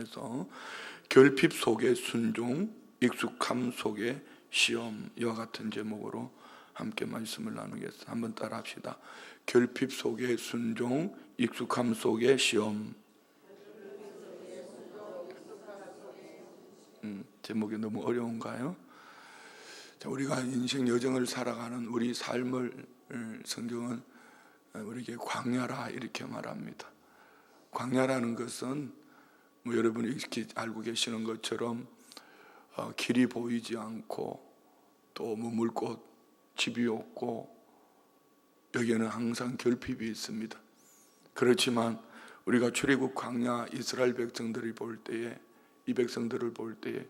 그래서 결핍 속의 순종, 익숙함 속의 시험, 이와 같은 제목으로 함께 말씀을 나누겠습니다. 한번 따라 합시다. 결핍 속의 순종, 익숙함 속의 시험. 제목이 너무 어려운가요? 자, 우리가 인생 여정을 살아가는 우리 삶을 성경은 우리에게 광야라 이렇게 말합니다. 광야라는 것은 여러분이 이렇게 알고 계시는 것처럼 길이 보이지 않고 또 머물 곳, 집이 없고 여기에는 항상 결핍이 있습니다. 그렇지만 우리가 출애굽 광야 이스라엘 백성들을 볼 때에, 이 백성들을 볼 때에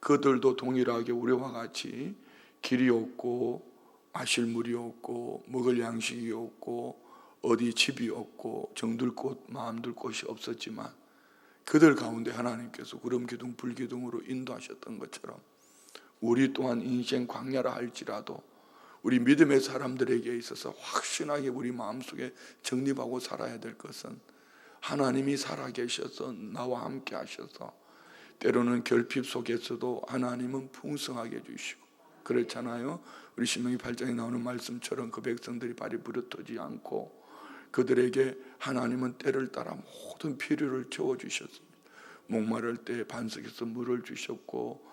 그들도 동일하게 우리와 같이 길이 없고 마실 물이 없고 먹을 양식이 없고 어디 집이 없고 정들 곳, 마음 둘 곳이 없었지만 그들 가운데 하나님께서 구름 기둥 불 기둥으로 인도하셨던 것처럼 우리 또한 인생 광야라 할지라도 우리 믿음의 사람들에게 있어서 확신하게 우리 마음속에 정립하고 살아야 될 것은 하나님이 살아계셔서 나와 함께 하셔서 때로는 결핍 속에서도 하나님은 풍성하게 해주시고 그렇잖아요. 우리 신명기 8장에 나오는 말씀처럼 그 백성들이 발이 부르트지 않고 그들에게 하나님은 때를 따라 모든 필요를 채워주셨습니다. 목마를 때 반석에서 물을 주셨고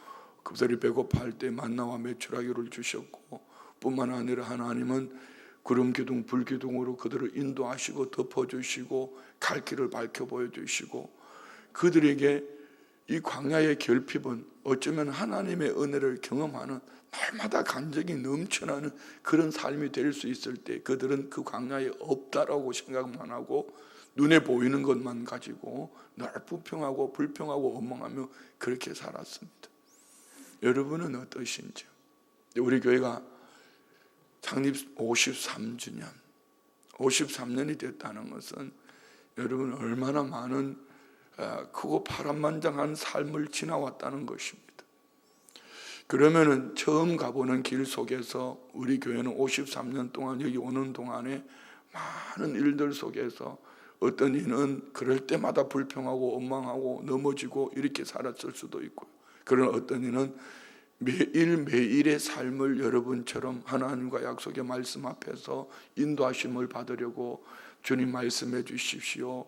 그들이 배고파할 때 만나와 메추라기를 주셨고 뿐만 아니라 하나님은 구름 기둥 불 기둥으로 그들을 인도하시고 덮어주시고 갈 길을 밝혀 보여주시고 그들에게 이 광야의 결핍은 어쩌면 하나님의 은혜를 경험하는 날마다 간증이 넘쳐나는 그런 삶이 될 수 있을 때 그들은 그 광야에 없다라고 생각만 하고 눈에 보이는 것만 가지고 늘 불평하고 불평하고 원망하며 그렇게 살았습니다. 여러분은 어떠신지요? 우리 교회가 창립 53주년 53년이 됐다는 것은 여러분 얼마나 많은 크고 파란만장한 삶을 지나왔다는 것입니다. 그러면은 처음 가보는 길 속에서 우리 교회는 53년 동안 여기 오는 동안에 많은 일들 속에서 어떤 이는 그럴 때마다 불평하고 원망하고 넘어지고 이렇게 살았을 수도 있고요. 그러나 어떤 이는 매일매일의 삶을 여러분처럼 하나님과 약속의 말씀 앞에서 인도하심을 받으려고 주님 말씀해 주십시오.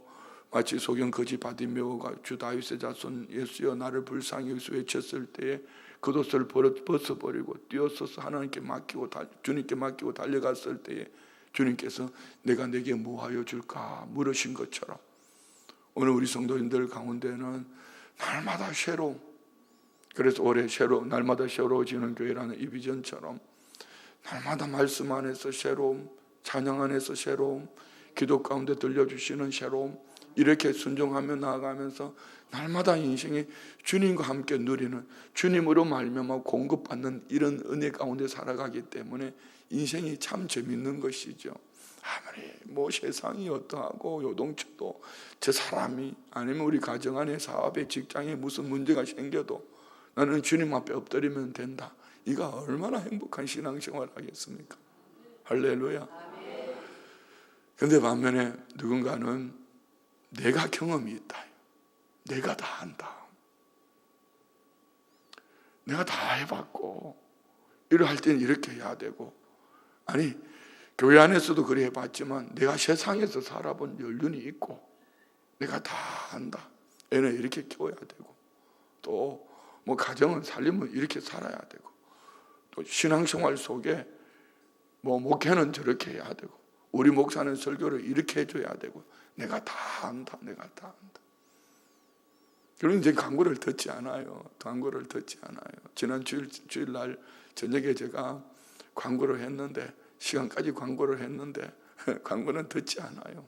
마치 소경 거지 바디메오가 주 다윗의 자손 예수여 나를 불쌍히 여기서 외쳤을 때에 겉옷을 벗어버리고 뛰어서서 하나님께 맡기고 주님께 맡기고 달려갔을 때에 주님께서 내가 내게 뭐하여 줄까 물으신 것처럼 오늘 우리 성도님들 가운데는 날마다 새로움, 그래서 올해 날마다 새로워지는 교회라는 이 비전처럼 날마다 말씀 안에서 새로움, 찬양 안에서 새로움, 기도 가운데 들려주시는 새로움, 이렇게 순종하며 나아가면서 날마다 인생에 주님과 함께 누리는 주님으로 말미암아 공급받는 이런 은혜 가운데 살아가기 때문에 인생이 참 재밌는 것이죠. 아무리 세상이 어떠하고 요동쳐도 저 사람이 아니면 우리 가정 안에 사업에 직장에 무슨 문제가 생겨도 나는 주님 앞에 엎드리면 된다. 이가 얼마나 행복한 신앙생활 하겠습니까? 할렐루야. 그런데 반면에 누군가는 내가 경험이 있다. 내가 다 한다. 내가 다 해봤고 이를 할 때는 이렇게 해야 되고 아니 교회 안에서도 그래 해봤지만 내가 세상에서 살아본 연륜이 있고 내가 다 한다. 애는 이렇게 키워야 되고 또 가정은 살림은 이렇게 살아야 되고 또 신앙생활 속에 목회는 저렇게 해야 되고 우리 목사는 설교를 이렇게 해줘야 되고 내가 다 한다. 내가 다 한다. 그럼 이제 광고를 듣지 않아요. 지난 주일날 저녁에 제가 광고를 했는데 시간까지 광고를 했는데 광고는 듣지 않아요.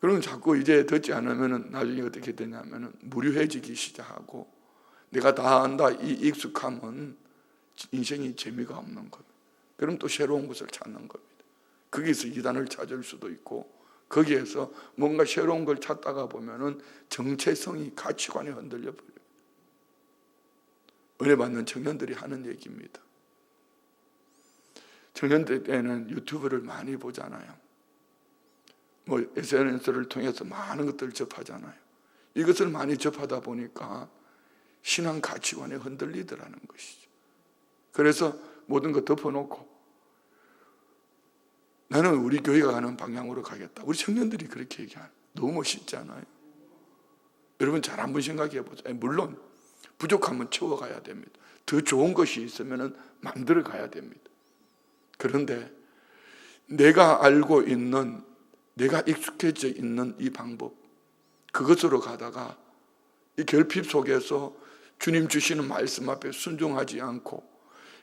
그러면 자꾸 이제 듣지 않으면 나중에 어떻게 되냐면 무료해지기 시작하고 내가 다 안다 이 익숙함은 인생이 재미가 없는 겁니다. 그럼 또 새로운 것을 찾는 겁니다. 거기서 이단을 찾을 수도 있고 거기에서 뭔가 새로운 걸 찾다가 보면은 정체성이 가치관이 흔들려 버려요. 은혜 받는 청년들이 하는 얘기입니다. 청년들 때는 유튜브를 많이 보잖아요. SNS를 통해서 많은 것들을 접하잖아요. 이것을 많이 접하다 보니까 신앙 가치관에 흔들리더라는 것이죠. 그래서 모든 거 덮어놓고 나는 우리 교회가 가는 방향으로 가겠다. 우리 청년들이 그렇게 얘기하는, 너무 멋있지 않아요? 여러분 잘 한번 생각해 보세요. 물론 부족하면 채워가야 됩니다. 더 좋은 것이 있으면 만들어 가야 됩니다. 그런데 내가 알고 있는, 내가 익숙해져 있는 이 방법, 그것으로 가다가 이 결핍 속에서 주님 주시는 말씀 앞에 순종하지 않고,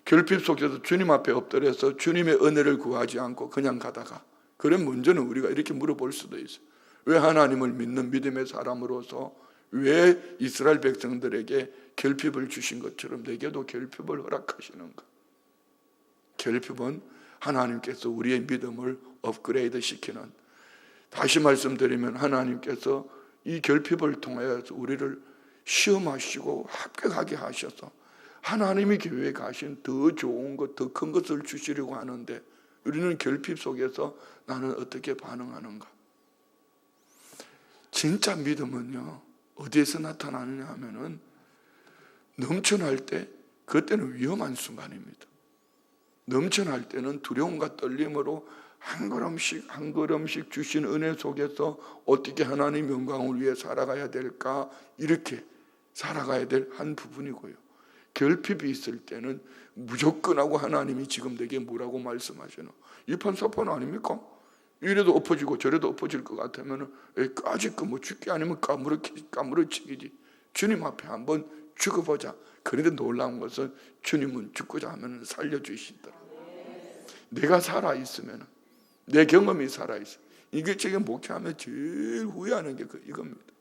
결핍 속에서 주님 앞에 엎드려서 주님의 은혜를 구하지 않고 그냥 가다가, 그런 문제는 우리가 이렇게 물어볼 수도 있어요. 왜 하나님을 믿는 믿음의 사람으로서 왜 이스라엘 백성들에게 결핍을 주신 것처럼 내게도 결핍을 허락하시는가? 결핍은 하나님께서 우리의 믿음을 업그레이드 시키는, 다시 말씀드리면 하나님께서 이 결핍을 통하여서 우리를 시험하시고 합격하게 하셔서 하나님이 교회에 가신 더 좋은 것, 더 큰 것을 주시려고 하는데, 우리는 결핍 속에서 나는 어떻게 반응하는가? 진짜 믿음은요, 어디에서 나타나느냐 하면은 넘쳐날 때, 그때는 위험한 순간입니다. 넘쳐날 때는 두려움과 떨림으로 한 걸음씩 한 걸음씩 주신 은혜 속에서 어떻게 하나님 영광을 위해 살아가야 될까, 이렇게 살아가야 될 한 부분이고요. 결핍이 있을 때는 무조건 하고 하나님이 지금 내게 뭐라고 말씀하시나, 이판사판 아닙니까? 이래도 엎어지고 저래도 엎어질 것 같으면 까짓 거 뭐 죽기 아니면 까무러치기지. 주님 앞에 한번 죽어보자. 그런데 놀라운 것은 주님은 죽고자 하면 살려주시더라. 내가 살아있으면, 내 경험이 살아있어. 이게 지금 목회하면 제일 후회하는 게 이겁니다.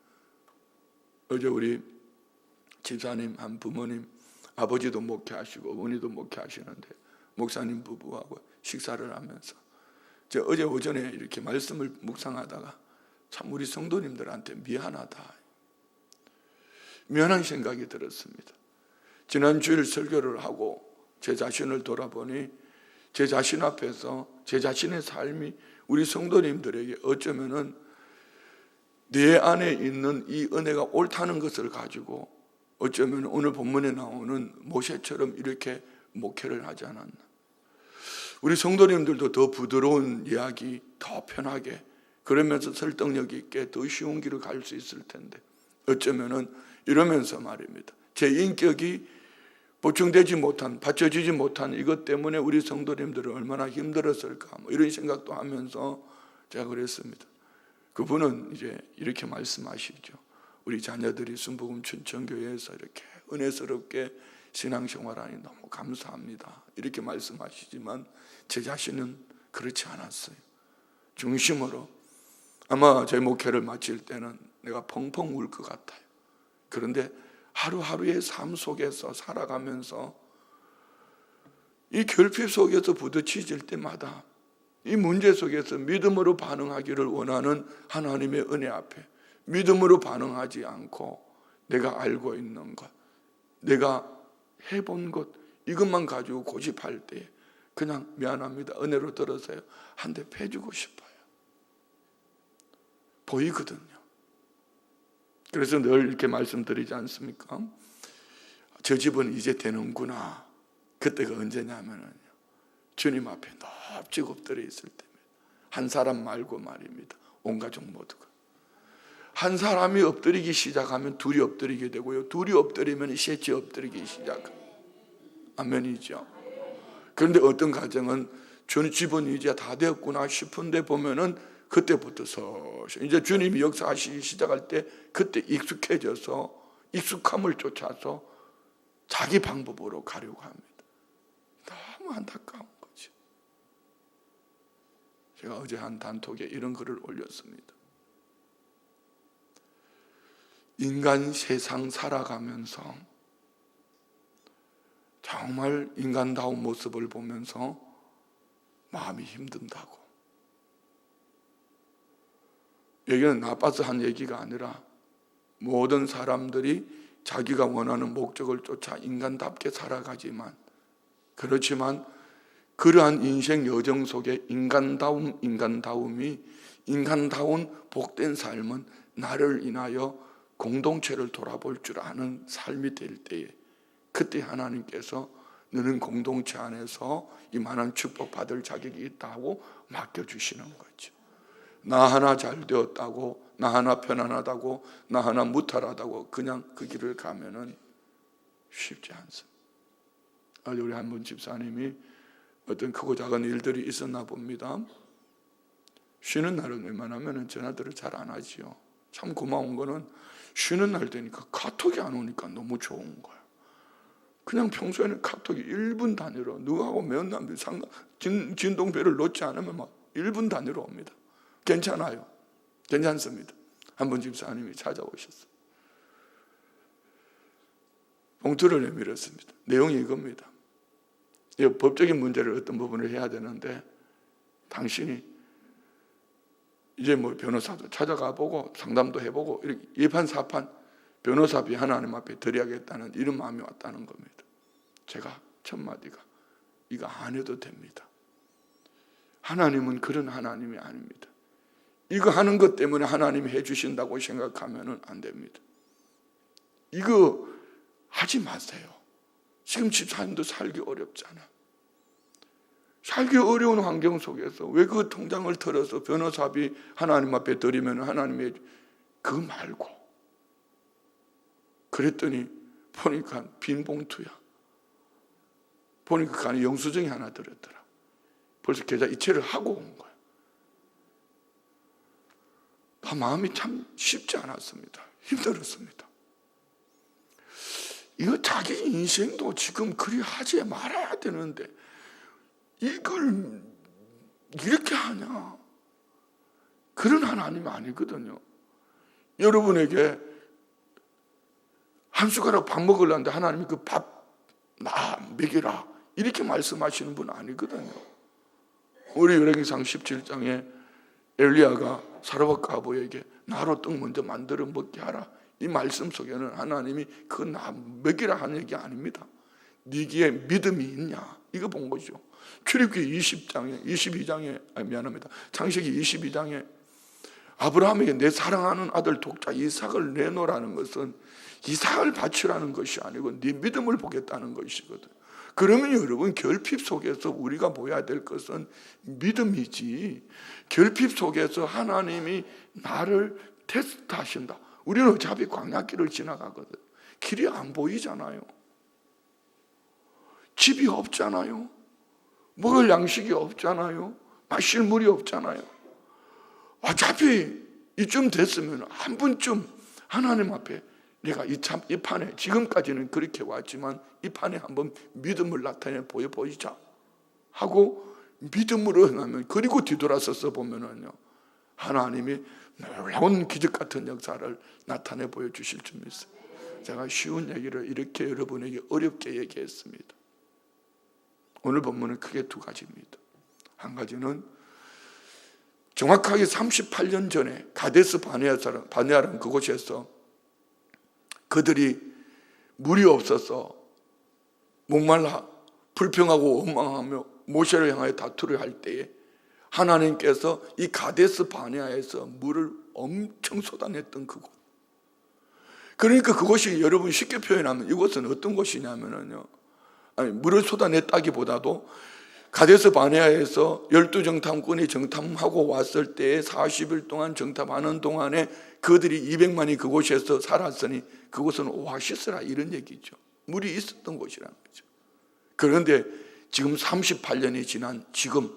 어제 우리 집사님 한 부모님, 아버지도 목회하시고 어머니도 목회하시는데 목사님 부부하고 식사를 하면서 저 어제 오전에 이렇게 말씀을 묵상하다가 참 우리 성도님들한테 미안하다, 미안한 생각이 들었습니다. 지난 주일 설교를 하고 제 자신을 돌아보니 제 자신 앞에서 제 자신의 삶이 우리 성도님들에게 어쩌면은 내 안에 있는 이 은혜가 옳다는 것을 가지고 어쩌면 오늘 본문에 나오는 모세처럼 이렇게 목회를 하지 않았나. 우리 성도님들도 더 부드러운 이야기, 더 편하게, 그러면서 설득력 있게 더 쉬운 길을 갈 수 있을 텐데, 어쩌면은 이러면서 말입니다, 제 인격이 보충되지 못한, 받쳐지지 못한 이것 때문에 우리 성도님들은 얼마나 힘들었을까, 뭐 이런 생각도 하면서 제가 그랬습니다. 그분은 이제 이렇게 말씀하시죠. 우리 자녀들이 순복음 춘천교회에서 이렇게 은혜스럽게 신앙생활하니 너무 감사합니다, 이렇게 말씀하시지만 제 자신은 그렇지 않았어요. 중심으로 아마 제 목회를 마칠 때는 내가 펑펑 울 것 같아요. 그런데 하루하루의 삶 속에서 살아가면서 이 결핍 속에서 부딪힐 때마다 이 문제 속에서 믿음으로 반응하기를 원하는 하나님의 은혜 앞에 믿음으로 반응하지 않고 내가 알고 있는 것, 내가 해본 것, 이것만 가지고 고집할 때 그냥 미안합니다, 은혜로 들어서요, 한 대 패주고 싶어요. 보이거든요. 그래서 늘 이렇게 말씀드리지 않습니까? 저 집은 이제 되는구나. 그때가 언제냐면요, 주님 앞에 넙죽 엎드려 있을 때입니다. 한 사람 말고 말입니다, 온 가족 모두가. 한 사람이 엎드리기 시작하면 둘이 엎드리게 되고요, 둘이 엎드리면 셋이 엎드리기 시작합니다. 아멘이죠. 그런데 어떤 가정은 주님 집은 이제 다 되었구나 싶은데 보면은 그때부터 서서히 이제 주님이 역사하시기 시작할 때 그때 익숙해져서 익숙함을 쫓아서 자기 방법으로 가려고 합니다. 너무 안타까운 거죠. 제가 어제 한 단톡에 이런 글을 올렸습니다. 인간 세상 살아가면서 정말 인간다운 모습을 보면서 마음이 힘든다고. 여기는 나빠서 한 얘기가 아니라 모든 사람들이 자기가 원하는 목적을 쫓아 인간답게 살아가지만, 그렇지만 그러한 인생 여정 속에 인간다운 복된 삶은 나를 인하여 공동체를 돌아볼 줄 아는 삶이 될 때에, 그때 하나님께서 너는 공동체 안에서 이만한 축복 받을 자격이 있다고 맡겨주시는 거죠. 나 하나 잘 되었다고, 나 하나 편안하다고, 나 하나 무탈하다고 그냥 그 길을 가면은 쉽지 않습니다. 우리 한 분 집사님이 어떤 크고 작은 일들이 있었나 봅니다. 쉬는 날은 웬만하면 전화들을 잘 안 하지요. 참 고마운 거는 쉬는 날 되니까 카톡이 안 오니까 너무 좋은 거예요. 그냥 평소에는 카톡이 1분 단위로, 누구하고 맨날 진동배를 놓지 않으면 막 1분 단위로 옵니다. 괜찮아요. 괜찮습니다. 한 분 집사님이 찾아오셨어요. 봉투를 내밀었습니다. 내용이 이겁니다. 이 법적인 문제를 어떤 부분을 해야 되는데, 당신이 이제 뭐 변호사도 찾아가 보고 상담도 해보고 이렇게 예판사판 변호사비 하나님 앞에 드려야겠다는 이런 마음이 왔다는 겁니다. 제가 첫 마디가, 이거 안 해도 됩니다. 하나님은 그런 하나님이 아닙니다. 이거 하는 것 때문에 하나님이 해주신다고 생각하면 안 됩니다. 이거 하지 마세요. 지금 집사님도 살기 어렵잖아. 살기 어려운 환경 속에서 왜 그 통장을 털어서 변호사비 하나님 앞에 드리면 하나님이 그거 말고. 그랬더니 보니까 빈 봉투야. 보니까 그 안에 영수증이 하나 들었더라. 벌써 계좌 이체를 하고 온 거야. 마음이 참 쉽지 않았습니다. 힘들었습니다. 이거 자기 인생도 지금 그리 하지 말아야 되는데 이걸 이렇게 하냐? 그런 하나님 아니거든요. 여러분에게 한 숟가락 밥 먹으려는데 하나님이 그 밥 나 먹이라 이렇게 말씀하시는 분 아니거든요. 우리 열왕기상 17장에 엘리야가 사르밧 과부에게 나로 떡 먼저 만들어 먹게 하라, 이 말씀 속에는 하나님이 그 나 먹이라 하는 얘기 아닙니다. 네게 믿음이 있냐, 이거 본 거죠. 출애굽기 22장에 미안합니다. 창세기 22장에 아브라함에게 내 사랑하는 아들 독자 이삭을 내놓으라는 것은 이삭을 바치라는 것이 아니고 네 믿음을 보겠다는 것이거든. 그러면 여러분, 결핍 속에서 우리가 보여야 될 것은 믿음이지, 결핍 속에서 하나님이 나를 테스트하신다. 우리는 어차피 광야길을 지나가거든. 길이 안 보이잖아요. 집이 없잖아요. 먹을 양식이 없잖아요. 마실 물이 없잖아요. 어차피 이쯤 됐으면 한 번쯤 하나님 앞에 내가 이 판에 지금까지는 그렇게 왔지만 이 판에 한번 믿음을 나타내 보여보이자 하고 믿음으로 행하면, 그리고 뒤돌아서서 보면은요, 하나님이 놀라운 기적 같은 역사를 나타내 보여주실 줄 믿습니다. 제가 쉬운 얘기를 이렇게 여러분에게 어렵게 얘기했습니다. 오늘 본문은 크게 두 가지입니다. 한 가지는 정확하게 38년 전에 가데스 바네아라는 그곳에서 그들이 물이 없어서 목말라 불평하고 원망하며 모세를 향하여 다투를 할 때에 하나님께서 이 가데스 바네아에서 물을 엄청 쏟아냈던 그곳. 그러니까 그곳이 여러분 쉽게 표현하면 이곳은 어떤 곳이냐면요, 물을 쏟아냈다기보다도 가데스 바네아에서 12정탐꾼이 정탐하고 왔을 때에 40일 동안 정탐하는 동안에 그들이 200만이 그곳에서 살았으니 그곳은 오아시스라, 이런 얘기죠. 물이 있었던 곳이라는 거죠. 그런데 지금 38년이 지난 지금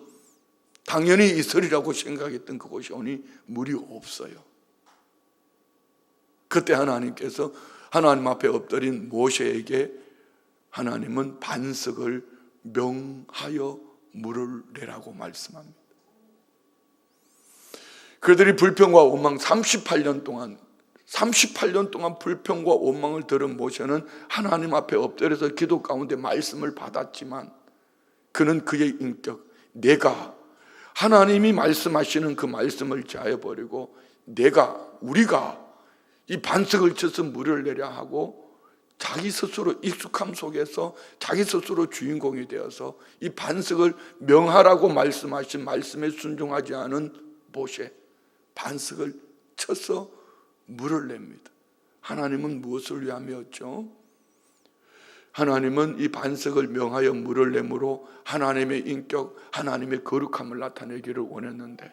당연히 있으리라고 생각했던 그곳이 오니 물이 없어요. 그때 하나님께서 하나님 앞에 엎드린 모세에게 하나님은 반석을 명하여 물을 내라고 말씀합니다. 그들이 불평과 원망 38년 동안 불평과 원망을 들은 모세는 하나님 앞에 엎드려서 기도 가운데 말씀을 받았지만, 그는 그의 인격, 내가 하나님이 말씀하시는 그 말씀을 자해버리고 우리가 이 반석을 쳐서 물을 내려 하고 자기 스스로 익숙함 속에서 자기 스스로 주인공이 되어서 이 반석을 명하라고 말씀하신 말씀에 순종하지 않은 모세, 반석을 쳐서 물을 냅니다. 하나님은 무엇을 위함이었죠? 하나님은 이 반석을 명하여 물을 내므로 하나님의 인격, 하나님의 거룩함을 나타내기를 원했는데,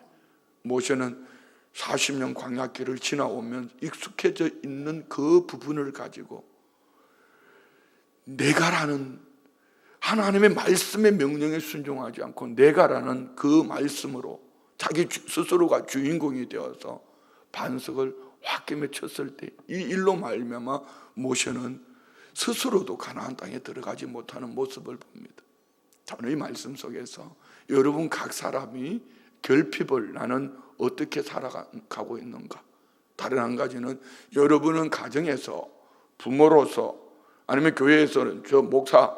모세는 40년 광야길을 지나오면 익숙해져 있는 그 부분을 가지고 내가라는 하나님의 말씀의 명령에 순종하지 않고 내가라는 그 말씀으로 자기 스스로가 주인공이 되어서 반석을 홧김에 쳤을 때 이 일로 말미암아 모세는 스스로도 가나안 땅에 들어가지 못하는 모습을 봅니다. 저는 이 말씀 속에서 여러분 각 사람이 결핍을 나는 어떻게 살아가고 있는가, 다른 한 가지는 여러분은 가정에서 부모로서 아니면 교회에서는 저 목사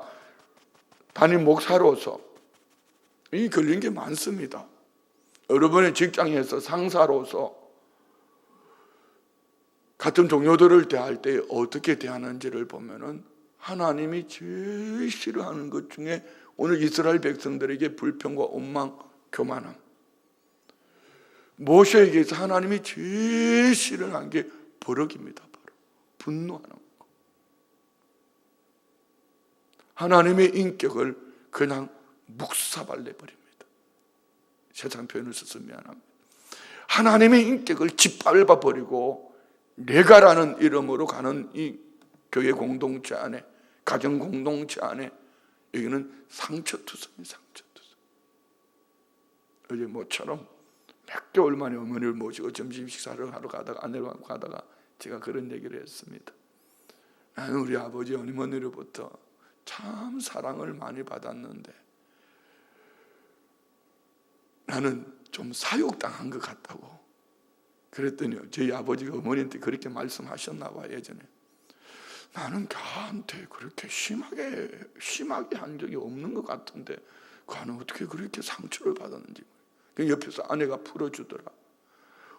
담임 목사로서 이 걸린 게 많습니다. 여러분의 직장에서 상사로서 같은 동료들을 대할 때 어떻게 대하는지를 보면은 하나님이 제일 싫어하는 것 중에 오늘 이스라엘 백성들에게 불평과 원망, 교만함, 모세에게서 하나님이 제일 싫어하는 게 버럭입니다. 바로 분노하는 거. 하나님의 인격을 그냥 묵사발내버립니다. 세상 표현을 써서 미안합니다. 하나님의 인격을 짓밟아버리고 내가라는 이름으로 가는 이 교회 공동체 안에, 가정 공동체 안에 여기는 상처투성이 상처투성. 어제 모처럼 몇 개월 만에 어머니를 모시고 점심 식사를 하러 가다가 아내와 가다가 제가 그런 얘기를 했습니다. 나는 우리 아버지 어머니로부터 참 사랑을 많이 받았는데 나는 좀 사육당한 것 같다고. 그랬더니 저희 아버지가 어머니한테 그렇게 말씀하셨나 봐요. 예전에 나는 걔한테 그렇게 심하게 한 적이 없는 것 같은데 걔는 어떻게 그렇게 상처를 받았는지. 옆에서 아내가 풀어주더라.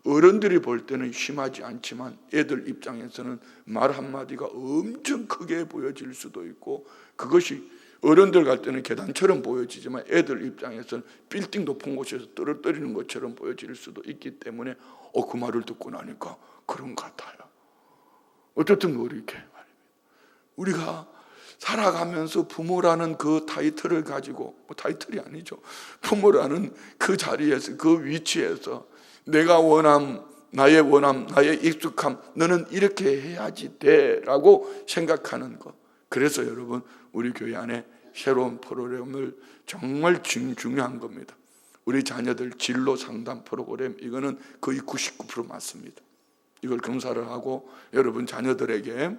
어른들이 볼 때는 심하지 않지만 애들 입장에서는 말 한마디가 엄청 크게 보여질 수도 있고, 그것이 어른들 갈 때는 계단처럼 보여지지만 애들 입장에서는 빌딩 높은 곳에서 떨어뜨리는 것처럼 보여질 수도 있기 때문에 그 말을 듣고 나니까 그런 것 같아요. 어쨌든 이렇게 말입니다. 우리가 살아가면서 부모라는 그 타이틀을 가지고, 타이틀이 아니죠, 부모라는 그 자리에서, 그 위치에서 내가 원함, 나의 원함, 나의 익숙함, 너는 이렇게 해야지 돼 라고 생각하는 것. 그래서 여러분 우리 교회 안에 새로운 프로그램을 정말 중요한 겁니다. 우리 자녀들 진로 상담 프로그램, 이거는 거의 99% 맞습니다. 이걸 검사를 하고 여러분 자녀들에게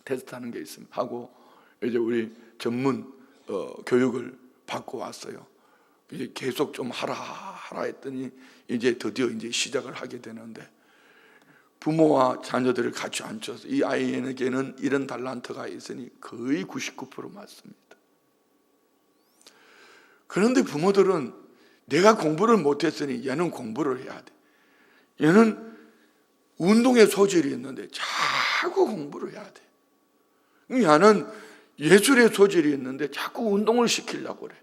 테스트하는 게 있습니다. 하고 이제 우리 전문 교육을 받고 왔어요. 이제 계속 좀 하라 했더니 이제 드디어 이제 시작을 하게 되는데, 부모와 자녀들을 같이 앉혀서 이 아이에게는 이런 달란트가 있으니 거의 99% 맞습니다. 그런데 부모들은 내가 공부를 못했으니 얘는 공부를 해야 돼. 얘는 운동에 소질이 있는데 자꾸 공부를 해야 돼. 얘는 예술에 소질이 있는데 자꾸 운동을 시키려고 그래.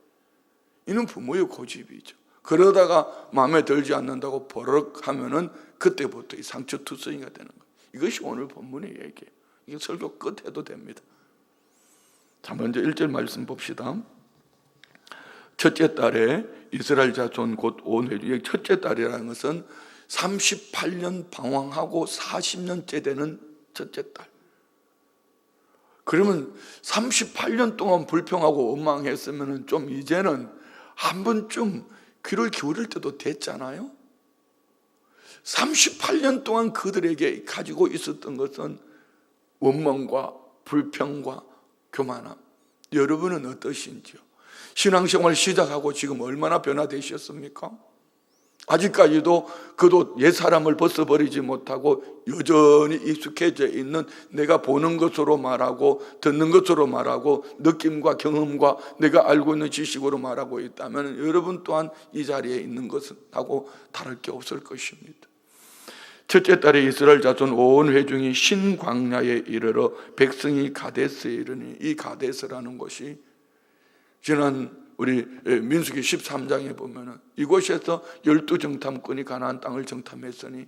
이는 부모의 고집이죠. 그러다가 마음에 들지 않는다고 버럭하면은 그때부터 이 상처투성이가 되는 거예요. 이것이 오늘 본문의 얘기예요. 이게 설교 끝 해도 됩니다. 자, 먼저 1절 말씀 봅시다. 첫째 달에 이스라엘 자손 곧 온 회중, 첫째 달이라는 것은 38년 방황하고 40년째 되는 첫째 달. 그러면 38년 동안 불평하고 원망했으면 좀 이제는 한 번쯤 귀를 기울일 때도 됐잖아요. 38년 동안 그들에게 가지고 있었던 것은 원망과 불평과 교만함. 여러분은 어떠신지요? 신앙생활 시작하고 지금 얼마나 변화되셨습니까? 아직까지도 그도 옛사람을 벗어버리지 못하고 여전히 익숙해져 있는, 내가 보는 것으로 말하고 듣는 것으로 말하고 느낌과 경험과 내가 알고 있는 지식으로 말하고 있다면 여러분 또한 이 자리에 있는 것하고 다를 게 없을 것입니다. 첫째 달에 이스라엘 자손 온 회중이 신광야에 이르러 백성이 가데스에 이르니, 이 가데스라는 곳이 지난 우리 민수기 13장에 보면은 이곳에서 12정탐꾼이 가나안 땅을 정탐했으니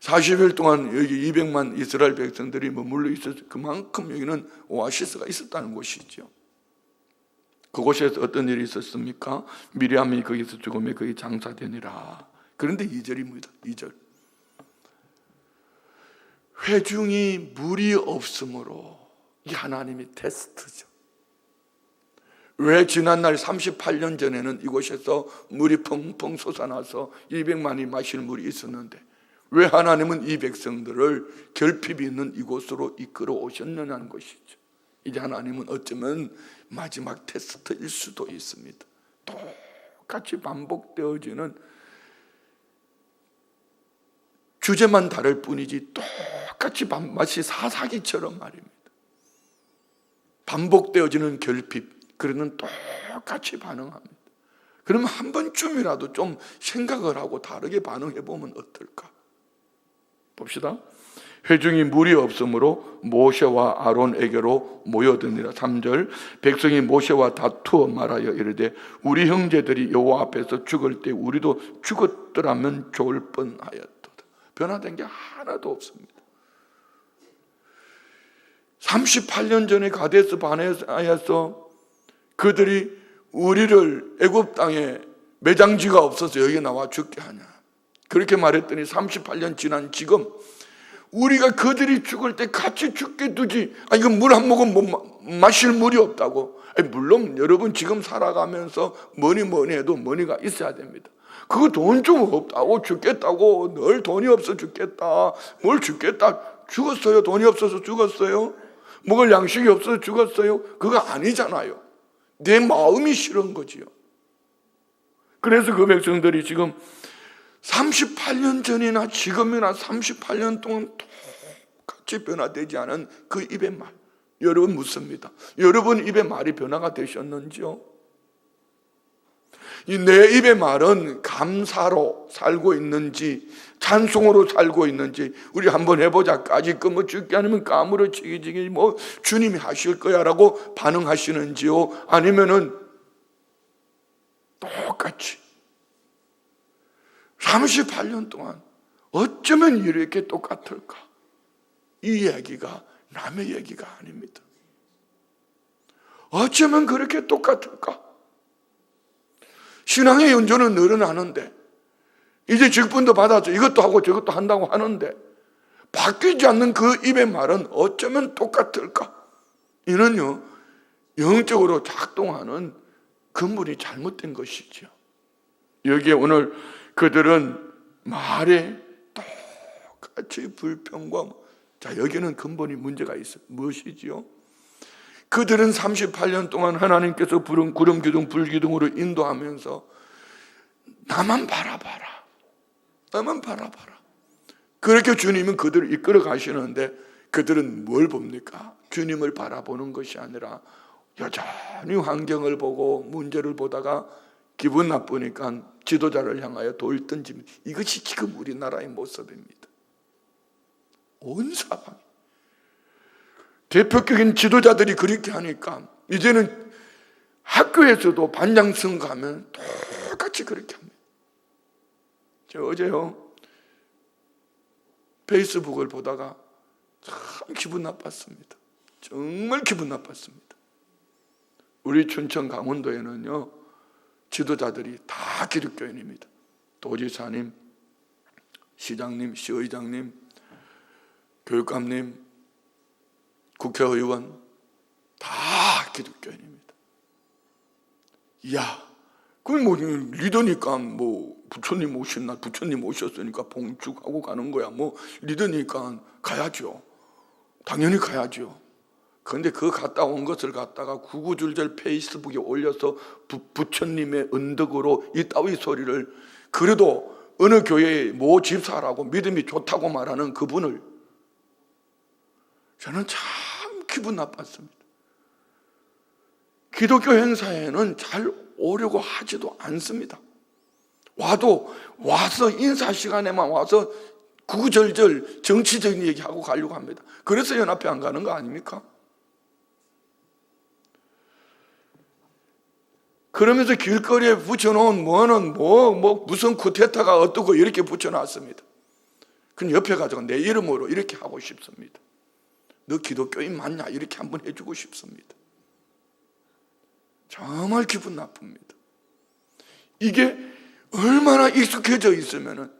40일 동안 여기 200만 이스라엘 백성들이 머물러 있어서 그만큼 여기는 오아시스가 있었다는 곳이죠. 그곳에서 어떤 일이 있었습니까? 미리암이 거기서 죽음에 거기 장사되니라. 그런데 2절입니다. 2절. 회중이 물이 없으므로, 이 하나님의 테스트죠. 왜 지난날 38년 전에는 이곳에서 물이 펑펑 솟아나서 200만이 마실 물이 있었는데 왜 하나님은 이 백성들을 결핍이 있는 이곳으로 이끌어 오셨느냐는 것이죠. 이제 하나님은 어쩌면 마지막 테스트일 수도 있습니다. 똑같이 반복되어지는, 주제만 다를 뿐이지 똑같이 마치 사사기처럼 말입니다. 반복되어지는 결핍, 그러면 똑같이 반응합니다. 그러면 한 번쯤이라도 좀 생각을 하고 다르게 반응해 보면 어떨까? 봅시다. 회중이 물이 없으므로 모세와 아론에게로 모여드니라. 3절. 백성이 모세와 다투어 말하여 이르되 우리 형제들이 여호와 앞에서 죽을 때 우리도 죽었더라면 좋을 뻔하였도다. 변화된 게 하나도 없습니다. 38년 전에 가데스 바네아에서 그들이 우리를 애굽 땅에 매장지가 없어서 여기 나와 죽게 하냐, 그렇게 말했더니 38년 지난 지금 우리가 그들이 죽을 때 같이 죽게 두지, 이거 물 한 모금 마실 물이 없다고. 물론 여러분 지금 살아가면서 뭐니 해도 머니가 있어야 됩니다. 그거 돈 좀 없다고 죽겠다고, 늘 돈이 없어 죽겠다, 뭘 죽겠다, 죽었어요? 돈이 없어서 죽었어요? 먹을 양식이 없어서 죽었어요? 그거 아니잖아요. 내 마음이 싫은 거지요. 그래서 그 백성들이 지금 38년 전이나 지금이나 38년 동안 똑같이 변화되지 않은 그 입의 말, 여러분 묻습니다. 여러분 입의 말이 변화가 되셨는지요? 내 입의 말은 감사로 살고 있는지 찬송으로 살고 있는지 우리 한번 해보자. 까짓 거 뭐 죽게 아니면 까무러치기 뭐 주님이 하실 거야 라고 반응하시는지요? 아니면은 똑같이 38년 동안 어쩌면 이렇게 똑같을까? 이 얘기가 남의 얘기가 아닙니다. 어쩌면 그렇게 똑같을까? 신앙의 연조는 늘어나는데 이제 직분도 받아서 이것도 하고 저것도 한다고 하는데 바뀌지 않는 그 입의 말은 어쩌면 똑같을까? 이는요, 영적으로 작동하는 근본이 잘못된 것이죠. 여기에 오늘 그들은 말에 똑같이 불평과, 자, 여기는 근본이 문제가 있어요. 무엇이지요? 그들은 38년 동안 하나님께서 부른 구름 기둥 불 기둥으로 인도하면서 나만 바라봐라, 나만 바라봐라, 그렇게 주님은 그들을 이끌어 가시는데 그들은 뭘 봅니까? 주님을 바라보는 것이 아니라 여전히 환경을 보고 문제를 보다가 기분 나쁘니까 지도자를 향하여 돌 던집니다. 이것이 지금 우리나라의 모습입니다. 온 사방 대표적인 지도자들이 그렇게 하니까 이제는 학교에서도 반장 선거하면 똑같이 그렇게 합니다. 제가 어제요 페이스북을 보다가 참 기분 나빴습니다. 정말 기분 나빴습니다. 우리 춘천 강원도에는요 지도자들이 다 기독교인입니다. 도지사님, 시장님, 시의장님, 교육감님, 국회의원 다 기독교인입니다. 이야, 그럼 뭐 리더니까 뭐 부처님 오신 날 부처님 오셨으니까 봉축하고 가는 거야. 뭐 리더니까 가야죠. 당연히 가야죠. 그런데 그 갔다 온 것을 갖다가 구구절절 페이스북에 올려서 부처님의 언덕으로 이 따위 소리를, 그래도 어느 교회의 모 집사라고 믿음이 좋다고 말하는 그분을, 저는 참 기분 나빴습니다. 기독교 행사에는 잘 오려고 하지도 않습니다. 와서 인사 시간에만 와서 구구절절 정치적인 얘기하고 가려고 합니다. 그래서 연합회 안 가는 거 아닙니까? 그러면서 길거리에 붙여놓은 무슨 쿠데타가 어떻고 이렇게 붙여놨습니다. 그럼 옆에 가서 내 이름으로 이렇게 하고 싶습니다. 너 기독교인 맞냐? 이렇게 한번 해주고 싶습니다. 정말 기분 나쁩니다. 이게 얼마나 익숙해져 있으면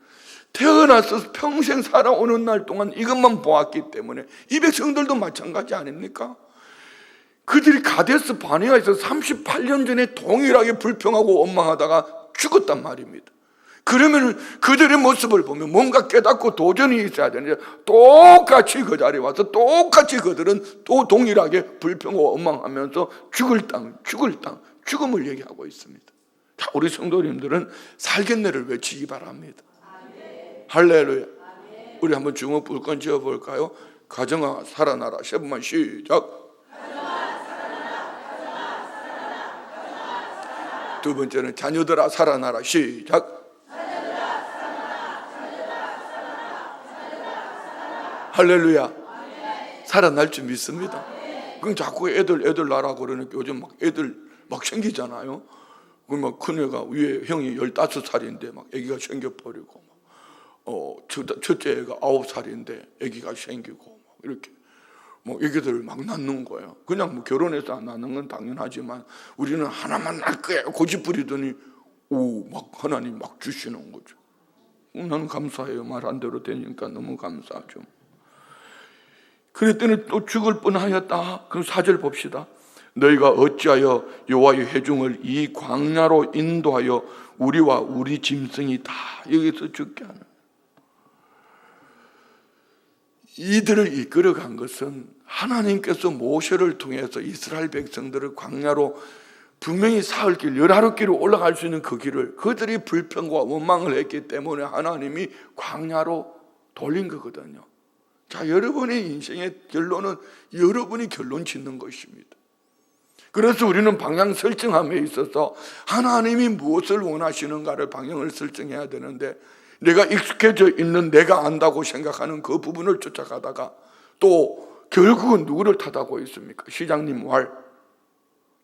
태어나서 평생 살아오는 날 동안 이것만 보았기 때문에 이 백성들도 마찬가지 아닙니까? 그들이 가데스 바네아에서 38년 전에 동일하게 불평하고 원망하다가 죽었단 말입니다. 그러면 그들의 모습을 보면 뭔가 깨닫고 도전이 있어야 되는데 똑같이 그 자리에 와서 똑같이 그들은 또 동일하게 불평하고 원망하면서 죽음을 얘기하고 있습니다. 자, 우리 성도님들은 살겠네를 외치기 바랍니다. 할렐루야. 우리 한번 주먹 불끈 지어볼까요? 가정아 살아나라. 세 번만 시작. 두 번째는 자녀들아 살아나라. 시작. 할렐루야. 살아날 줄 믿습니다. 그럼 자꾸 애들 나라 그러니까 요즘 막 애들 막 생기잖아요. 그럼 큰애가 위에 형이 15살인데 막 애기가 생겨버리고, 첫째 애가 9살인데 애기가 생기고, 이렇게 애기들 막 낳는 거예요. 그냥 결혼해서 안 낳는 건 당연하지만 우리는 하나만 낳을 거야 고집부리더니 막 하나님 막 주시는 거죠. 나는 감사해요. 말한 대로 되니까 너무 감사하죠. 그랬더니 또 죽을 뻔하였다. 그럼 4절 봅시다. 너희가 어찌하여 여호와의 회중을 이 광야로 인도하여 우리와 우리 짐승이 다 여기서 죽게 하는. 이들을 이끌어간 것은 하나님께서 모세를 통해서 이스라엘 백성들을 광야로 분명히 사흘 길, 11길로 올라갈 수 있는 그 길을 그들이 불평과 원망을 했기 때문에 하나님이 광야로 돌린 거거든요. 자, 여러분의 인생의 결론은 여러분이 결론 짓는 것입니다. 그래서 우리는 방향 설정함에 있어서 하나님이 무엇을 원하시는가를 방향을 설정해야 되는데, 내가 익숙해져 있는 내가 안다고 생각하는 그 부분을 쫓아가다가 또 결국은 누구를 탓하고 있습니까? 시장님 말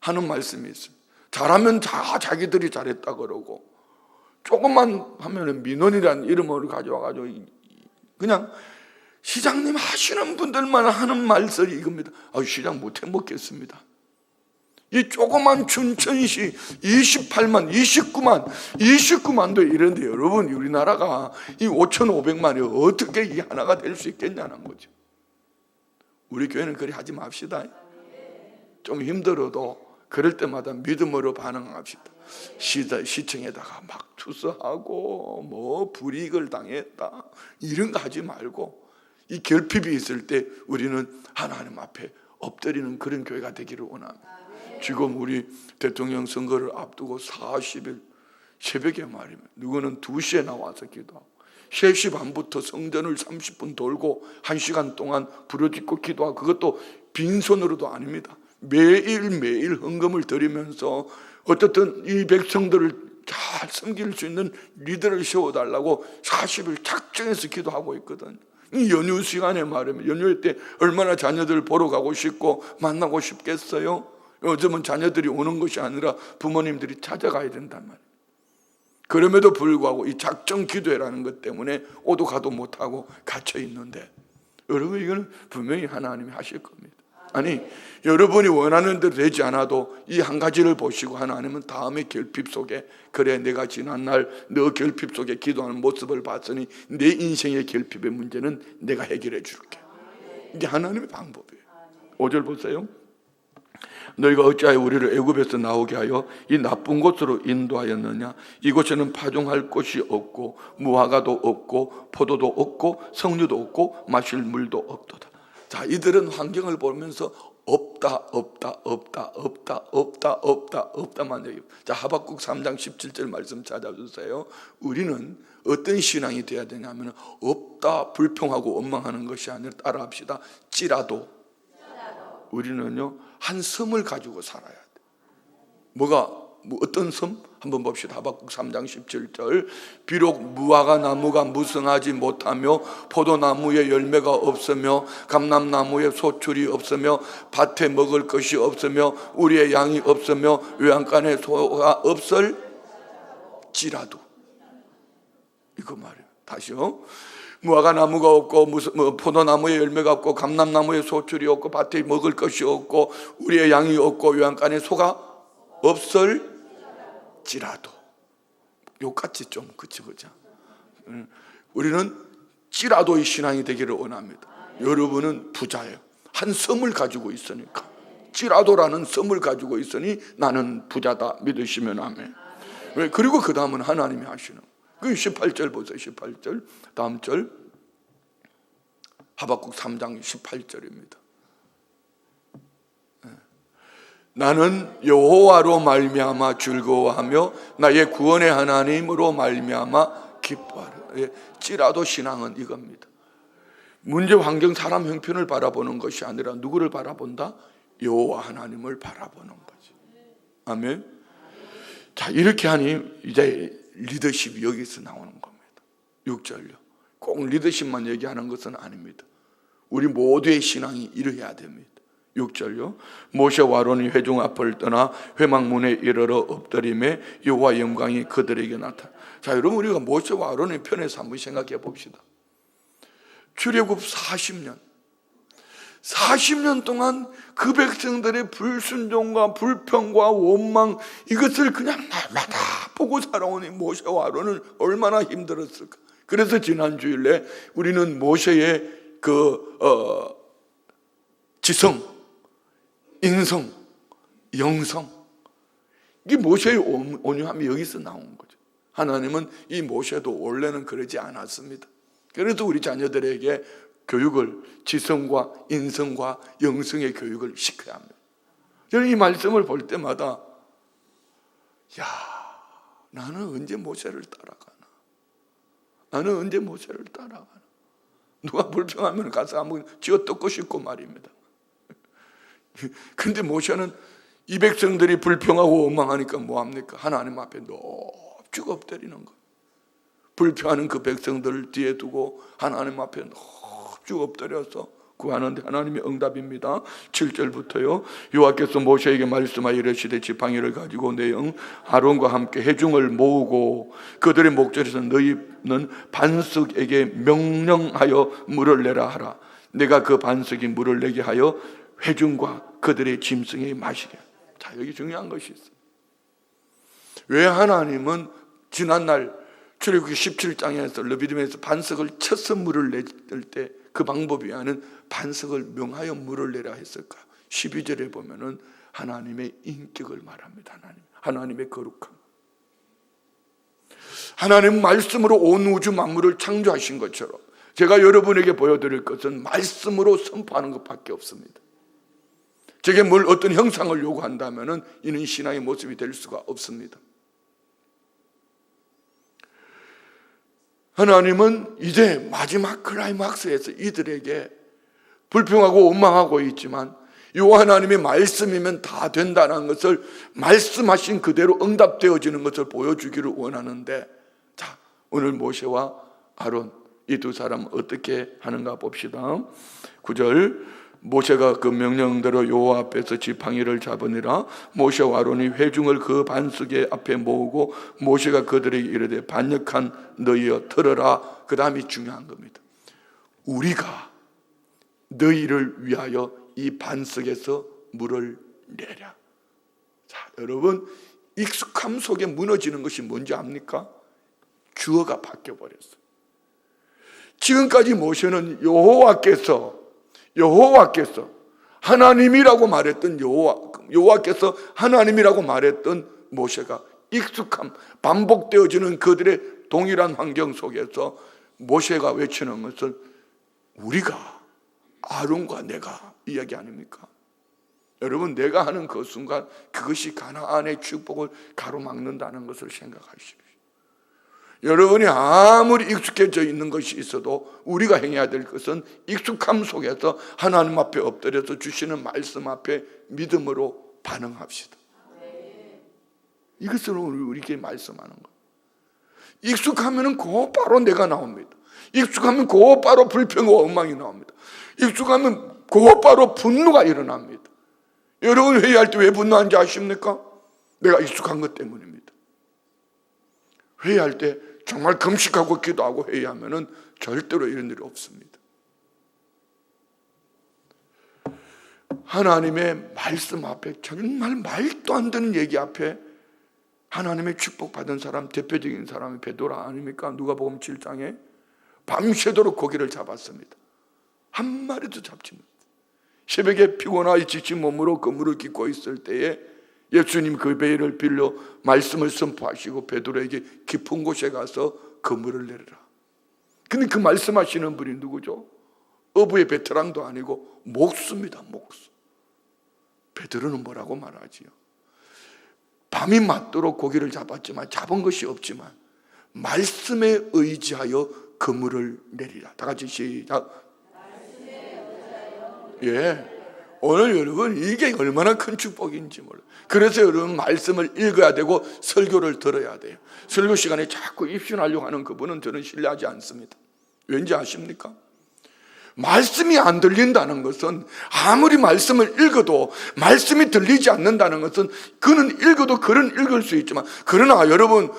하는 말씀이 있어요. 잘하면 자기들이 잘했다 그러고, 조금만 하면 민원이라는 이름을 가져와가지고 그냥 시장님 하시는 분들만 하는 말씀이 이겁니다. 시장 못해 먹겠습니다. 이 조그만 춘천시 28만, 29만도 이런데 여러분, 우리나라가 이 5,500만이 어떻게 이 하나가 될 수 있겠냐는 거죠. 우리 교회는 그리 하지 맙시다. 좀 힘들어도 그럴 때마다 믿음으로 반응합시다. 시청에다가 막 투서하고 불이익을 당했다 이런 거 하지 말고, 이 결핍이 있을 때 우리는 하나님 앞에 엎드리는 그런 교회가 되기를 원합니다. 지금 우리 대통령 선거를 앞두고 40일 새벽에 말이면 누구는 2시에 나와서 기도하고 3시 반부터 성전을 30분 돌고 1시간 동안 부르짖고 기도하고, 그것도 빈손으로도 아닙니다. 매일 헌금을 드리면서 어쨌든 이 백성들을 잘 섬길 수 있는 리더를 세워달라고 40일 작정해서 기도하고 있거든요. 이 연휴 시간에 말이면 연휴 때 얼마나 자녀들 보러 가고 싶고 만나고 싶겠어요? 요즘은 자녀들이 오는 것이 아니라 부모님들이 찾아가야 된단 말이에요. 그럼에도 불구하고 이 작정 기도회라는 것 때문에 오도 가도 못하고 갇혀 있는데, 여러분 이거는 분명히 하나님이 하실 겁니다. 아니, 여러분이 원하는 대로 되지 않아도 이 한 가지를 보시고 하나님은 다음의 결핍 속에, 그래 내가 지난날 너 결핍 속에 기도하는 모습을 봤으니 내 인생의 결핍의 문제는 내가 해결해 줄게. 이게 하나님의 방법이에요. 5절 보세요. 너희가 어찌하여 우리를 애굽에서 나오게 하여 이 나쁜 곳으로 인도하였느냐? 이곳에는 파종할 곳이 없고 무화과도 없고 포도도 없고 석류도 없고 마실 물도 없도다. 자, 이들은 환경을 보면서 없다만 얘기해요. 자, 하박국 3장 17절 말씀 찾아주세요. 우리는 어떤 신앙이 돼야 되냐면 없다 불평하고 원망하는 것이 아니라, 따라합시다. 찌라도 우리는요 한 섬을 가지고 살아야 돼. 어떤 섬? 한번 봅시다. 하박국 3장 17절. 비록 무화과 나무가 무성하지 못하며 포도나무에 열매가 없으며 감람나무에 소출이 없으며 밭에 먹을 것이 없으며 우리의 양이 없으며 외양간에 소가 없을지라도, 이거 말이에요. 다시요. 무화과 나무가 없고 무슨 포도나무에 열매가 없고 감람나무에 소출이 없고 밭에 먹을 것이 없고 우리의 양이 없고 요양간에 소가 없을지라도 욕같이 좀 그치 보자. 우리는 찌라도의 신앙이 되기를 원합니다. 여러분은 부자예요. 한 섬을 가지고 있으니까. 찌라도라는 섬을 가지고 있으니 나는 부자다 믿으시면 아멘. 그리고 그 다음은 하나님이 하시는. 그 18절 보세요. 18절 다음 절 하박국 3장 18절입니다. 나는 여호와로 말미암아 즐거워하며 나의 구원의 하나님으로 말미암아 기뻐하라. 찌라도 신앙은 이겁니다. 문제, 환경, 사람 형편을 바라보는 것이 아니라 누구를 바라본다? 여호와 하나님을 바라보는 거지. 아멘. 자, 이렇게 하니 이제 리더십이 여기서 나오는 겁니다. 6절요. 꼭 리더십만 얘기하는 것은 아닙니다. 우리 모두의 신앙이 이러해야 됩니다. 6절요. 모세와 아론이 회중 앞을 떠나 회막문에 이르러 엎드림에 여호와 영광이 그들에게 나타나. 자, 여러분 우리가 모세와 아론의 편에서 한번 생각해 봅시다. 출애굽 40년 동안 그 백성들의 불순종과 불평과 원망 이것을 그냥 날마다 보고 살아오니 모세와 아론은 얼마나 힘들었을까. 그래서 지난 주일에 우리는 모세의 지성, 인성, 영성, 이게 모세의 온유함이 여기서 나온 거죠. 하나님은 이 모세도 원래는 그러지 않았습니다. 그래도 우리 자녀들에게 교육을, 지성과 인성과 영성의 교육을 시켜야 합니다. 저는 이 말씀을 볼 때마다 나는 언제 모세를 따라가나? 나는 언제 모세를 따라가나? 누가 불평하면 가서 한번 쥐어 뜯고 싶고 말입니다. 근데 모세는 이 백성들이 불평하고 원망하니까 뭐합니까? 하나님 앞에 넙죽 엎드리는 거예요. 불평하는 그 백성들을 뒤에 두고 하나님 앞에 넙죽 엎드려서 구하는데 하나님의 응답입니다. 7절부터요. 여호와께서 모세에게 말씀하여 이르시되 지팡이를 가지고 내 영 아론과 함께 회중을 모으고 그들의 목전에서 너희는 반석에게 명령하여 물을 내라 하라. 내가 그 반석이 물을 내게 하여 회중과 그들의 짐승에 마시게. 자, 여기 중요한 것이 있어요. 왜 하나님은 지난날 출애굽기 17장에서 르비딤에서 반석을 쳐서 물을 낼 때 그 방법이 아닌 반석을 명하여 물을 내라 했을까? 12절에 보면은 하나님의 인격을 말합니다. 하나님의 거룩함. 하나님 말씀으로 온 우주 만물을 창조하신 것처럼 제가 여러분에게 보여드릴 것은 말씀으로 선포하는 것밖에 없습니다. 제게 뭘 어떤 형상을 요구한다면은 이는 신앙의 모습이 될 수가 없습니다. 하나님은 이제 마지막 클라이막스에서 이들에게 불평하고 원망하고 있지만 여호와 하나님의 말씀이면 다 된다는 것을 말씀하신 그대로 응답되어지는 것을 보여주기를 원하는데, 자, 오늘 모세와 아론 이 두 사람 어떻게 하는가 봅시다. 9절 모세가 그 명령대로 여호와 앞에서 지팡이를 잡으니라. 모세와 아론이 회중을 그 반석의 앞에 모으고 모세가 그들에게 이르되 반역한 너희여 들으라. 그 다음이 중요한 겁니다. 우리가 너희를 위하여 이 반석에서 물을 내랴. 자, 여러분 익숙함 속에 무너지는 것이 뭔지 압니까? 주어가 바뀌어버렸어요. 지금까지 모세는 여호와께서 하나님이라고 말했던 여호와께서 하나님이라고 말했던 모세가 익숙함, 반복되어지는 그들의 동일한 환경 속에서 모세가 외치는 것은 우리가, 아론과 내가 이야기 아닙니까? 여러분, 내가 하는 그 순간 그것이 가나안의 축복을 가로막는다는 것을 생각하십시오. 여러분이 아무리 익숙해져 있는 것이 있어도 우리가 행해야 될 것은 익숙함 속에서 하나님 앞에 엎드려서 주시는 말씀 앞에 믿음으로 반응합시다. 이것을 우리에게 말씀하는 거예요. 익숙하면 곧바로 내가 나옵니다. 익숙하면 곧바로 불평과 원망이 나옵니다. 익숙하면 곧바로 분노가 일어납니다. 여러분 회의할 때 왜 분노한지 아십니까? 내가 익숙한 것 때문입니다. 회의할 때 정말 금식하고 기도하고 회의하면은 절대로 이런 일이 없습니다. 하나님의 말씀 앞에, 정말 말도 안 되는 얘기 앞에 하나님의 축복받은 사람, 대표적인 사람이 베드로 아닙니까? 누가복음 7장에 밤새도록 고기를 잡았습니다. 한 마리도 잡지 못했어요. 새벽에 피곤하여 지친 몸으로 그물을 깃고 있을 때에 예수님 그 배를 빌려 말씀을 선포하시고 베드로에게 깊은 곳에 가서 그물을 내리라. 근데 그 말씀하시는 분이 누구죠? 어부의 베테랑도 아니고 목수입니다. 목수. 베드로는 뭐라고 말하지요? 밤이 맞도록 고기를 잡았지만 잡은 것이 없지만 말씀에 의지하여 그물을 내리라. 다 같이 시작. 예, 오늘 여러분 이게 얼마나 큰 축복인지 몰라요. 그래서 여러분 말씀을 읽어야 되고 설교를 들어야 돼요. 설교 시간에 자꾸 입신하려고 하는 그분은 저는 신뢰하지 않습니다. 왠지 아십니까? 말씀이 안 들린다는 것은, 아무리 말씀을 읽어도 말씀이 들리지 않는다는 것은, 그는 읽어도 글은 읽을 수 있지만, 그러나 여러분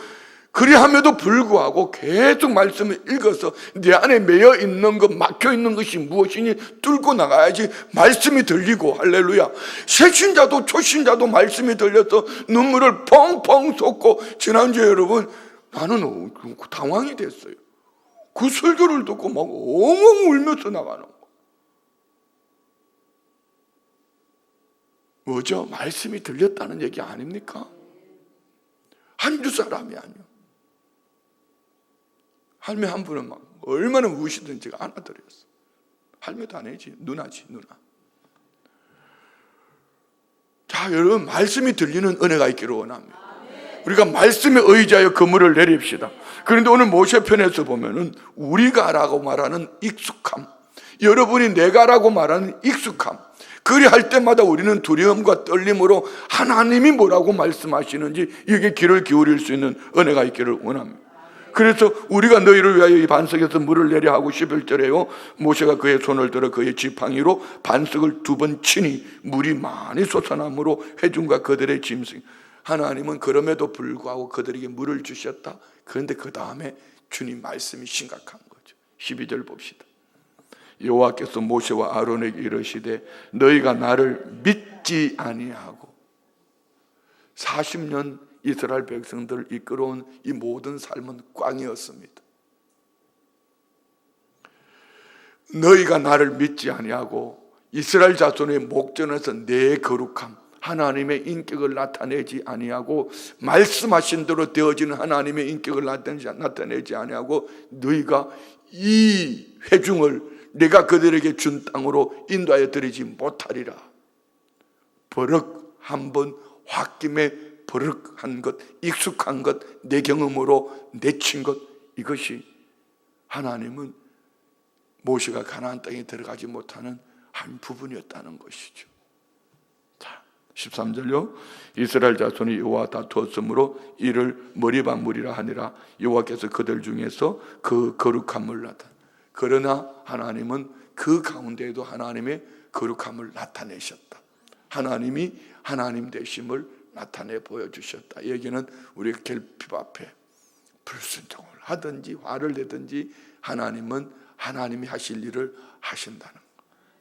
그리함에도 불구하고 계속 말씀을 읽어서 내 안에 매여 있는 것, 막혀 있는 것이 무엇이니 뚫고 나가야지 말씀이 들리고. 할렐루야. 새신자도 초신자도 말씀이 들려서 눈물을 펑펑 쏟고, 지난주에 여러분 나는 당황이 됐어요. 그 설교를 듣고 막 엉엉 울면서 나가는 거. 뭐죠? 말씀이 들렸다는 얘기 아닙니까? 한두 사람이 아니요. 할매 한 분은 막 얼마나 우시든지 제가 안아드렸어. 할매도 아니지, 누나지, 누나. 자, 여러분 말씀이 들리는 은혜가 있기를 원합니다. 우리가 말씀에 의지하여 그물을 내립시다. 그런데 오늘 모세편에서 보면은 우리가라고 말하는 익숙함, 여러분이 내가라고 말하는 익숙함, 그리할 때마다 우리는 두려움과 떨림으로 하나님이 뭐라고 말씀하시는지 이게 귀를 기울일 수 있는 은혜가 있기를 원합니다. 그래서 우리가 너희를 위하여 이 반석에서 물을 내려 하고 11절에요, 모세가 그의 손을 들어 그의 지팡이로 반석을 2번 치니 물이 많이 솟아나므로 회중과 그들의 짐승. 하나님은 그럼에도 불구하고 그들에게 물을 주셨다. 그런데 그 다음에 주님 말씀이 심각한 거죠. 12절 봅시다. 여호와께서 모세와 아론에게 이르시되 너희가 나를 믿지 아니하고 40년 이스라엘 백성들을 이끌어온 이 모든 삶은 꽝이었습니다. 너희가 나를 믿지 아니하고 이스라엘 자손의 목전에서 내 거룩함, 하나님의 인격을 나타내지 아니하고 말씀하신 대로 되어지는 하나님의 인격을 나타내지 아니하고 너희가 이 회중을 내가 그들에게 준 땅으로 인도하여 드리지 못하리라. 버럭 한번 홧김에 버럭한 것, 익숙한 것, 내 경험으로 내친 것, 이것이 하나님은 모세가 가나안 땅에 들어가지 못하는 한 부분이었다는 것이죠. 자, 13절요. 이스라엘 자손이 여호와 다투었으므로 이를 머리방물이라 하니라. 여호와께서 그들 중에서 그 거룩함을 나타내. 그러나 하나님은 그 가운데에도 하나님의 거룩함을 나타내셨다. 하나님이 하나님 되심을 나타내 보여주셨다. 여기는 우리가 결핍 앞에 불순종을 하든지 화를 내든지 하나님은 하나님이 하실 일을 하신다는 것.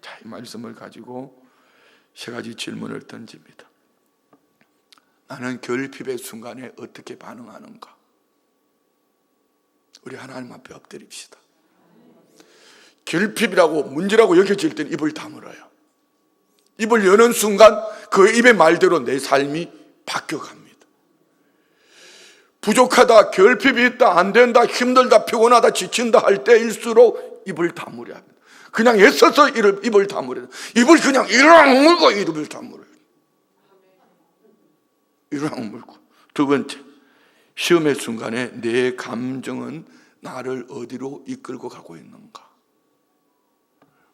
자, 이 말씀을 가지고 3가지 질문을 던집니다. 나는 결핍의 순간에 어떻게 반응하는가? 우리 하나님 앞에 엎드립시다. 결핍이라고 문제라고 여겨질 때는 입을 다물어요. 입을 여는 순간 그 입의 말대로 내 삶이 바뀌어갑니다. 부족하다, 결핍이 있다, 안 된다, 힘들다, 피곤하다, 지친다 할 때일수록 입을 다물어야 합니다. 그냥 애써서 입을 다물어야 합니다. 입을 그냥 이르락 물고 입을 다물어야 합니다. 이르락 물고. 2번째, 시험의 순간에 내 감정은 나를 어디로 이끌고 가고 있는가?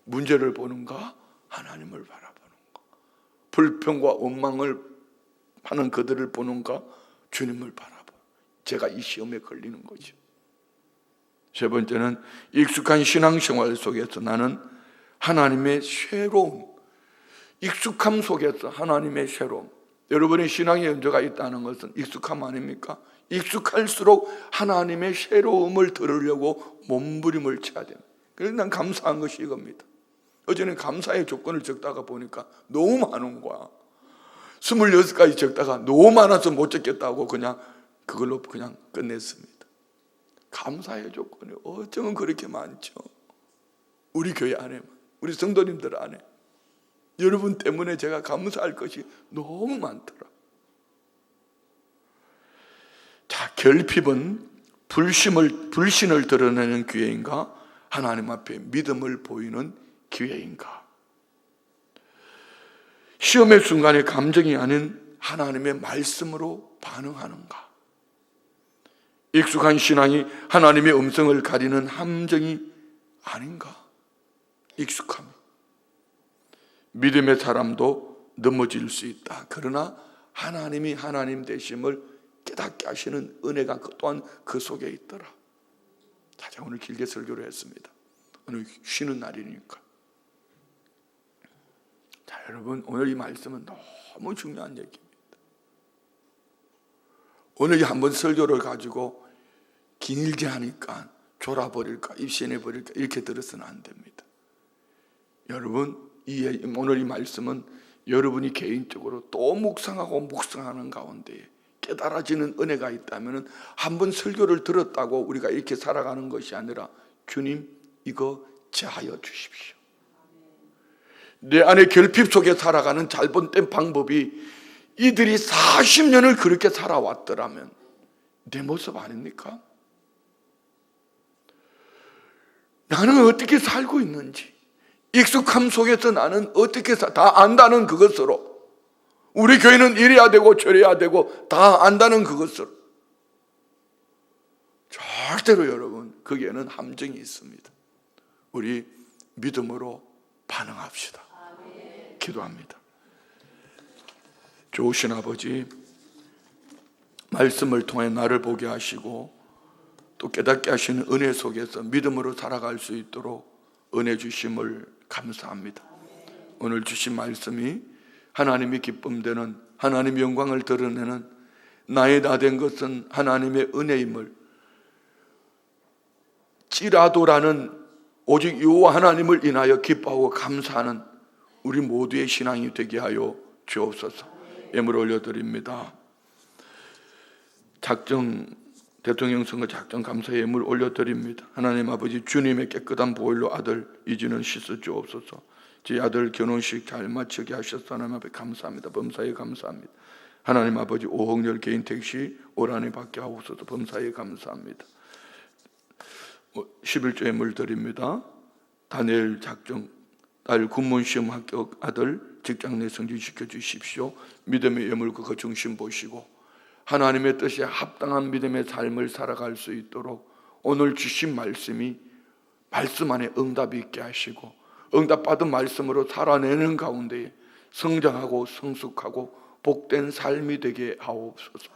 문제를 보는가? 하나님을 바라보는가? 불평과 원망을 하는 그들을 보는가? 주님을 바라보. 제가 이 시험에 걸리는 거죠. 3번째는 익숙한 신앙생활 속에서 나는 하나님의 새로움, 익숙함 속에서 하나님의 새로움. 여러분의 신앙의 연조가 있다는 것은 익숙함 아닙니까? 익숙할수록 하나님의 새로움을 들으려고 몸부림을 쳐야 됩니다. 그래서 난 감사한 것이 이겁니다. 어제는 감사의 조건을 적다가 보니까 너무 많은 거야. 26가지 적다가 너무 많아서 못 적겠다고 그냥 그걸로 그냥 끝냈습니다. 감사의 조건이 어쩌면 그렇게 많죠. 우리 교회 안에, 우리 성도님들 안에 여러분 때문에 제가 감사할 것이 너무 많더라. 자, 결핍은 불신을 드러내는 기회인가? 하나님 앞에 믿음을 보이는 기회인가? 시험의 순간에 감정이 아닌 하나님의 말씀으로 반응하는가? 익숙한 신앙이 하나님의 음성을 가리는 함정이 아닌가? 익숙함. 믿음의 사람도 넘어질 수 있다. 그러나 하나님이 하나님 되심을 깨닫게 하시는 은혜가 또한 그 속에 있더라. 자, 오늘 길게 설교를 했습니다. 오늘 쉬는 날이니까. 자, 여러분, 오늘 이 말씀은 너무 중요한 얘기입니다. 오늘 한번 설교를 가지고 길게 하니까 졸아버릴까, 입신해버릴까 이렇게 들어서는 안 됩니다. 여러분, 오늘 이 말씀은 여러분이 개인적으로 또 묵상하는 가운데 깨달아지는 은혜가 있다면 한번 설교를 들었다고 우리가 이렇게 살아가는 것이 아니라 주님, 이거 제하여 주십시오. 내 안에 결핍 속에 살아가는 잘못된 방법이 이들이 40년을 그렇게 살아왔더라면 내 모습 아닙니까? 나는 어떻게 살고 있는지, 익숙함 속에서 나는 어떻게 다 안다는 그것으로, 우리 교회는 이래야 되고 저래야 되고 다 안다는 그것으로, 절대로 여러분 거기에는 함정이 있습니다. 우리 믿음으로 반응합시다. 기도합니다. 좋으신 아버지, 말씀을 통해 나를 보게 하시고 또 깨닫게 하시는 은혜 속에서 믿음으로 살아갈 수 있도록 은혜 주심을 감사합니다. 오늘 주신 말씀이 하나님이 기쁨되는, 하나님의 영광을 드러내는, 나의 나 된 것은 하나님의 은혜임을 찌라도라는 오직 여호와 하나님을 인하여 기뻐하고 감사하는 우리 모두의 신앙이 되게 하여 주옵소서. 예물 올려드립니다. 대통령 선거 작정 감사 예물 올려드립니다. 하나님 아버지, 주님의 깨끗한 보혈로 아들 이진을 씻어 주옵소서. 제 아들 결혼식 잘 마치게 하셔서 하나님 앞에 감사합니다. 범사에 감사합니다. 하나님 아버지, 오홍렬 개인 택시 올 한해 받게 하옵소서. 범사에 감사합니다. 11조 예물 드립니다. 다니엘 작정 딸 군문시험 합격 아들 직장 내 승진시켜 주십시오. 믿음의 예물 그거 중심 보시고 하나님의 뜻에 합당한 믿음의 삶을 살아갈 수 있도록 오늘 주신 말씀이 말씀 안에 응답이 있게 하시고 응답받은 말씀으로 살아내는 가운데 성장하고 성숙하고 복된 삶이 되게 하옵소서.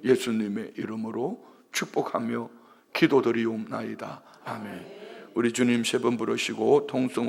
예수님의 이름으로 축복하며 기도드리옵나이다. 아멘. 우리 주님 세 번 부르시고 통성